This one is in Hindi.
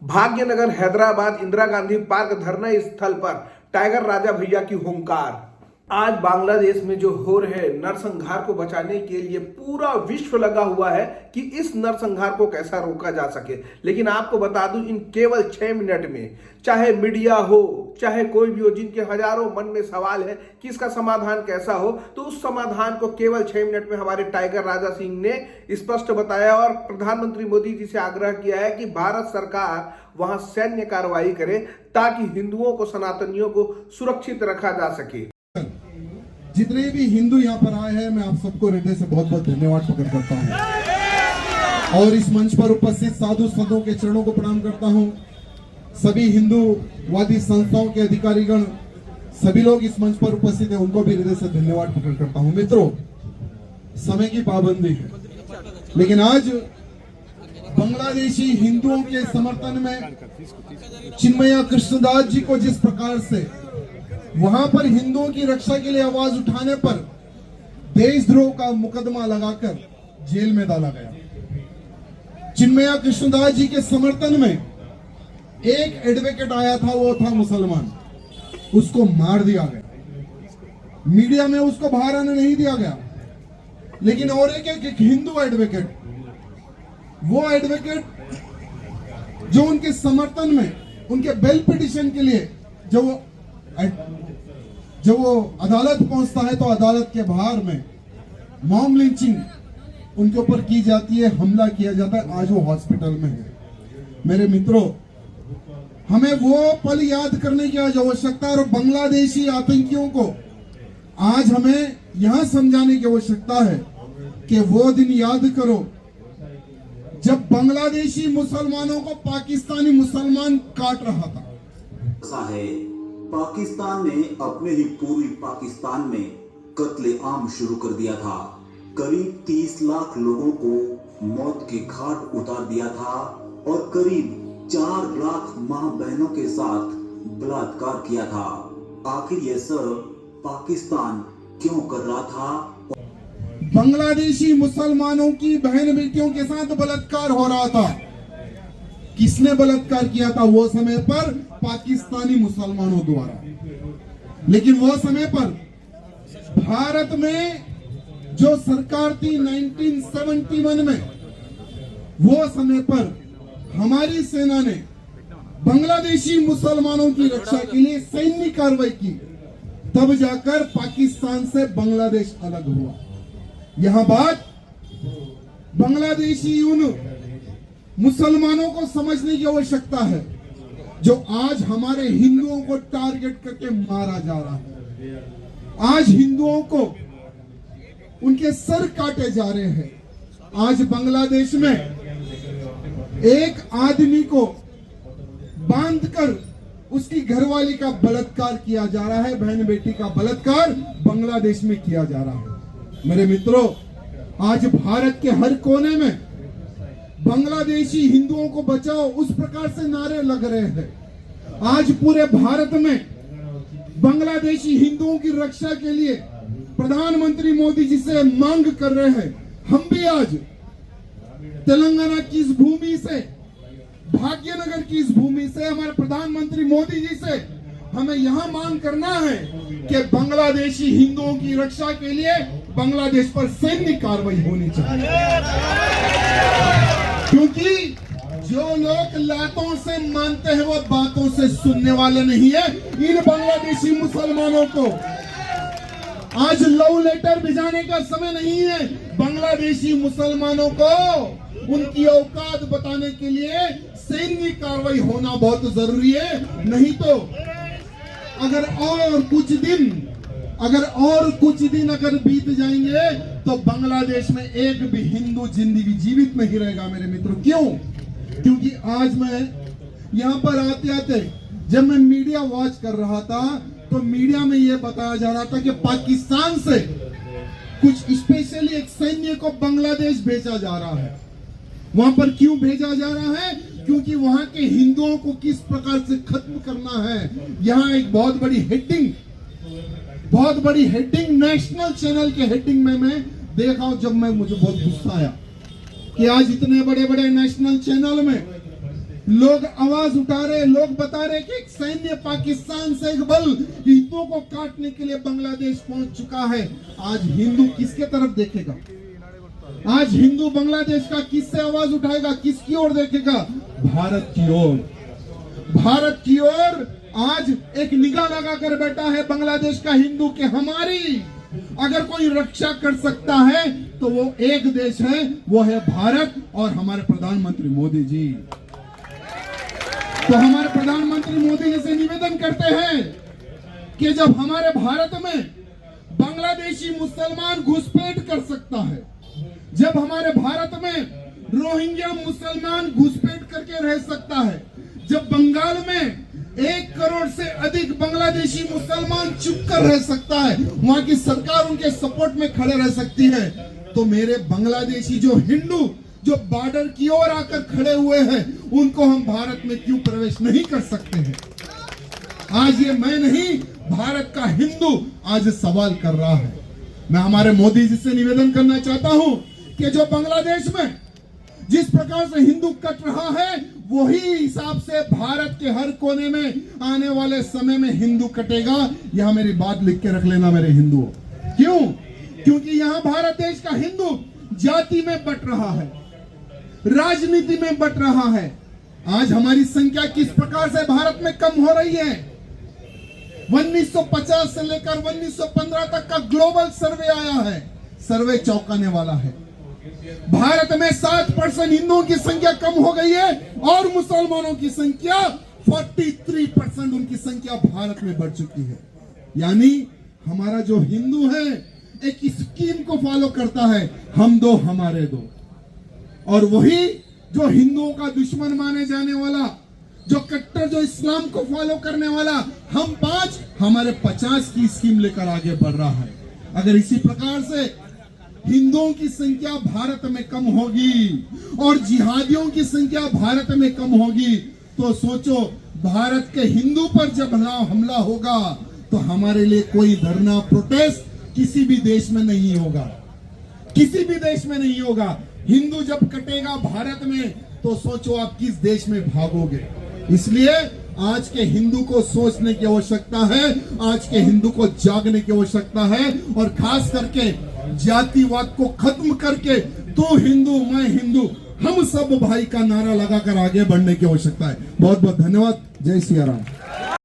भाग्यनगर हैदराबाद इंदिरा गांधी पार्क धरना स्थल पर टाइगर राजा भैया की हुंकार। आज बांग्लादेश में जो हो रहे नरसंहार को बचाने के लिए पूरा विश्व लगा हुआ है कि इस नरसंहार को कैसा रोका जा सके। लेकिन आपको बता दूं, इन केवल 6 मिनट में, चाहे मीडिया हो चाहे कोई भी हो, जिनके हजारों मन में सवाल है कि इसका समाधान कैसा हो, तो उस समाधान को केवल 6 मिनट में हमारे टाइगर राजा सिंह ने स्पष्ट बताया और प्रधानमंत्री मोदी जी से आग्रह किया है कि भारत सरकार वहां सैन्य कार्रवाई करे ताकि हिंदुओं को, सनातनियों को सुरक्षित रखा जा सके। जितने भी हिंदू यहाँ पर आए हैं, मैं आप सबको हृदय से बहुत बहुत धन्यवाद प्रकट करता हूँ और इस मंच पर उपस्थित साधु संतों के चरणों को प्रणाम करता हूँ। सभी हिंदूवादी संस्थाओं के अधिकारीगण, सभी लोग इस मंच पर उपस्थित हैं, उनको भी हृदय से धन्यवाद प्रकट करता हूँ। मित्रों, समय की पाबंदी है, लेकिन आज बांग्लादेशी हिंदुओं के समर्थन में चिन्मया कृष्णदास जी को जिस प्रकार से वहां पर हिंदुओं की रक्षा के लिए आवाज उठाने पर देशद्रोह का मुकदमा लगाकर जेल में डाला गया। चिन्मया कृष्णदास जी के समर्थन में एक एडवोकेट आया था, वो था मुसलमान, उसको मार दिया गया। मीडिया में उसको बाहर आने नहीं दिया गया। लेकिन और एक हिंदू एडवोकेट, वो एडवोकेट जो उनके समर्थन में, उनके बेल पिटिशन के लिए जब वो अदालत पहुंचता है तो अदालत के बाहर में मॉब लिंचिंग उनके ऊपर की जाती है, हमला किया जाता है। आज वो हॉस्पिटल में है। मेरे मित्रों, हमें वो पल याद करने की आज आवश्यकता है और बांग्लादेशी आतंकियों को आज हमें यहां समझाने की आवश्यकता है कि वो दिन याद करो जब बांग्लादेशी मुसलमानों को पाकिस्तानी मुसलमान काट रहा था। ऐसा है, पाकिस्तान ने अपने ही पूर्वी पाकिस्तान में कत्ले आम शुरू कर दिया था। करीब 30 लाख लोगों को मौत के घाट उतार दिया था और करीब 4 लाख मां बहनों के साथ बलात्कार किया था। आखिर ये सब पाकिस्तान क्यों कर रहा था? बांग्लादेशी मुसलमानों की बहन बेटियों के साथ बलात्कार हो रहा था। किसने बलात्कार किया था? वो समय पर पाकिस्तानी मुसलमानों द्वारा। लेकिन वो समय पर भारत में जो सरकार थी 1971 में, वो समय पर हमारी सेना ने बांग्लादेशी मुसलमानों की रक्षा के लिए सैन्य कार्रवाई की। तब जाकर पाकिस्तान से बांग्लादेश अलग हुआ। यह बात बांग्लादेशी उन मुसलमानों को समझने की आवश्यकता है जो आज हमारे हिंदुओं को टारगेट करके मारा जा रहा है। आज हिंदुओं को उनके सर काटे जा रहे हैं। आज बांग्लादेश में एक आदमी को बांधकर उसकी घरवाली का बलात्कार किया जा रहा है। बहन बेटी का बलात्कार बांग्लादेश में किया जा रहा है। मेरे मित्रों, आज भारत के हर कोने में बांग्लादेशी हिंदुओं को बचाओ, उस प्रकार से नारे लग रहे हैं। आज पूरे भारत में बांग्लादेशी हिंदुओं की रक्षा के लिए प्रधानमंत्री मोदी जी से मांग कर रहे हैं। हम भी आज तेलंगाना की इस भूमि से, भाग्यनगर की इस भूमि से, हमारे प्रधानमंत्री मोदी जी से हमें यहां मांग करना है कि बांग्लादेशी हिंदुओं की रक्षा के लिए बांग्लादेश पर सैन्य कार्रवाई होनी चाहिए। क्योंकि जो लोग लातों से मानते हैं वो बातों से सुनने वाले नहीं है। इन बांग्लादेशी मुसलमानों को आज लव लेटर भिजाने का समय नहीं है। बांग्लादेशी मुसलमानों को उनकी औकात बताने के लिए सैन्य कार्रवाई होना बहुत जरूरी है। नहीं तो अगर और कुछ दिन अगर बीत जाएंगे तो बांग्लादेश में एक भी हिंदू जिंदगी जीवित नहीं रहेगा। मेरे मित्रों, क्यों? क्योंकि आज मैं यहाँ पर आते आते जब मैं मीडिया वॉच कर रहा था तो मीडिया में यह बताया जा रहा था कि पाकिस्तान से कुछ स्पेशली एक सैन्य को बांग्लादेश भेजा जा रहा है। वहां पर क्यों भेजा जा रहा है? क्योंकि वहां के हिंदुओं को किस प्रकार से खत्म करना है। यहाँ एक बहुत बड़ी हेडिंग नेशनल चैनल के हेडिंग में मैं देखा। जब मुझे बहुत गुस्सा आया कि आज इतने बड़े बड़े नेशनल चैनल में लोग आवाज उठा रहे, लोग बता रहे कि एक सैन्य पाकिस्तान से एक बल हिंदुओं को काटने के लिए बांग्लादेश पहुंच चुका है। आज हिंदू किसके तरफ देखेगा? आज हिंदू बांग्लादेश का किससे आवाज उठाएगा? किसकी ओर देखेगा? भारत की ओर। भारत की ओर आज एक निगाह लगा कर बैठा है बांग्लादेश का हिंदू के हमारी अगर कोई रक्षा कर सकता है तो वो एक देश है, वो है भारत और हमारे प्रधानमंत्री मोदी जी। तो हमारे प्रधानमंत्री मोदी जी से निवेदन करते हैं कि जब हमारे भारत में बांग्लादेशी मुसलमान घुसपैठ कर सकता है, जब हमारे भारत में रोहिंग्या मुसलमान घुसपैठ करके रह सकता है, जब बंगाल में 1 करोड़ से अधिक बांग्लादेशी मुसलमान चुप कर रह सकता है, वहां की सरकार उनके सपोर्ट में खड़े रह सकती है, तो मेरे बांग्लादेशी जो हिंदू जो बॉर्डर की ओर आकर खड़े हुए हैं, उनको हम भारत में क्यों प्रवेश नहीं कर सकते हैं? आज ये मैं नहीं, भारत का हिंदू आज सवाल कर रहा है। मैं हमारे मोदी जी से निवेदन करना चाहता हूं कि जो बांग्लादेश में जिस प्रकार से हिंदू कट रहा है, वही हिसाब से भारत के हर कोने में आने वाले समय में हिंदू कटेगा। यह मेरी बात लिख के रख लेना मेरे हिंदुओं। क्यों? क्योंकि यहां भारत देश का हिंदू जाति में बट रहा है, राजनीति में बट रहा है। आज हमारी संख्या किस प्रकार से भारत में कम हो रही है? 1950 से लेकर 1915 तक का ग्लोबल सर्वे आया है, सर्वे चौंकाने वाला है। भारत में 7% हिंदुओं की संख्या कम हो गई है और मुसलमानों की संख्या 43% उनकी संख्या भारत में बढ़ चुकी है। यानी हमारा जो हिंदू है एक स्कीम को फॉलो करता है, हम दो हमारे दो, और वही जो हिंदुओं का दुश्मन माने जाने वाला, जो कट्टर जो इस्लाम को फॉलो करने वाला, हम 5 हमारे 50 की स्कीम लेकर आगे बढ़ रहा है। अगर इसी प्रकार से हिंदुओं की संख्या भारत में कम होगी और जिहादियों की संख्या भारत में कम होगी, तो सोचो भारत के हिंदू पर जब हमला होगा तो हमारे लिए कोई धरना प्रोटेस्ट किसी भी देश में नहीं होगा, किसी भी देश में नहीं होगा। हिंदू जब कटेगा भारत में तो सोचो आप किस देश में भागोगे। इसलिए आज के हिंदू को सोचने की आवश्यकता है, आज के हिंदू को जागने की आवश्यकता है, और खास करके जातिवाद को खत्म करके तू हिंदू मैं हिंदू हम सब भाई का नारा लगाकर आगे बढ़ने की आवश्यकता है। बहुत बहुत धन्यवाद। जय सिया राम।